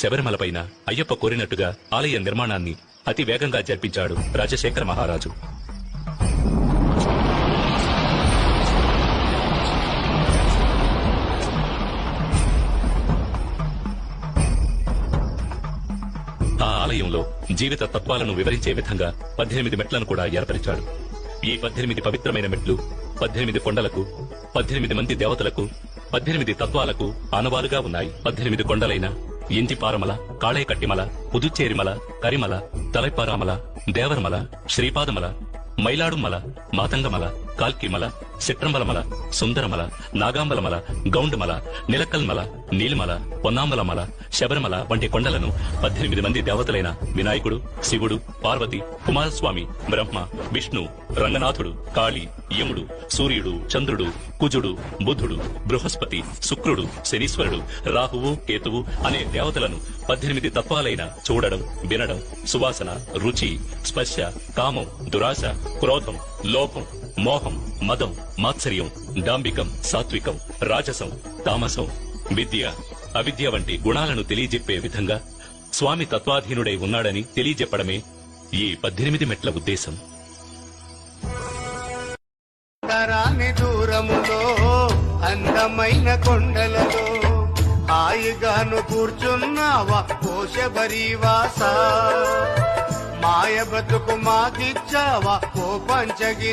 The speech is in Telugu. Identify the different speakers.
Speaker 1: శబరిమలపైన అయ్యప్ప కోరినట్టుగా ఆలయ నిర్మాణాన్ని అతి వేగంగా జరిపించాడు రాజశేఖర మహారాజు. ఆ ఆలయంలో జీవిత తత్వాలను వివరించే విధంగా 18 మెట్లను కూడా ఏర్పరిచాడు. ఈ 18 పవిత్రమైన మెట్లు 18 కొండలకు, 18 మంది దేవతలకు, 18 తత్వాలకు ఆనవాలుగా ఉన్నాయి. 18 కొండలైన ఇంటిపారమల, కాళేకట్టిమల, పుదుచ్చేరిమల, కరిమల, తలైపారామల, దేవరమల, శ్రీపాదమల, మైలాడుమల, మాతంగమల, కాల్కిమల, చిట్రంబలమల, సుందరమల, నాగాంబలమల, గౌండమల, నిలకల్మల, నీలిమల, పొన్నాంబలమల, శబరిమల వంటి కొండలను 18 మంది దేవతలైన వినాయకుడు, శివుడు, పార్వతి, కుమారస్వామి, బ్రహ్మ, విష్ణు, రంగనాథుడు, కాళీ, యముడు, సూర్యుడు, చంద్రుడు, కుజుడు, బుధుడు, బృహస్పతి, శుక్రుడు, శనీశ్వరుడు, రాహువు, కేతువు అనే దేవతలను 18 తత్వాలైన చూడడం, వినడం, సువాసన, రుచి, స్పర్శ, కామం, దురాశ, క్రోధం, లోభం, మోహం, మదం, మాత్సర్యం, డాంబికం, సాత్వికం, రాజసం, తామసం, విద్య, అవిద్య వంటి గుణాలను తెలియజెప్పే విధంగా స్వామి తత్వాధీనుడై ఉన్నాడని తెలియజెప్పడమే ఈ 18 మెట్ల ఉద్దేశం.
Speaker 2: దూరములో అందమైన కొండలలో హాయిగాను కూర్చున్నావా కోశబరీవాస, మాయ బతుకు మాకిచ్చావా ఓ పంచగిరి.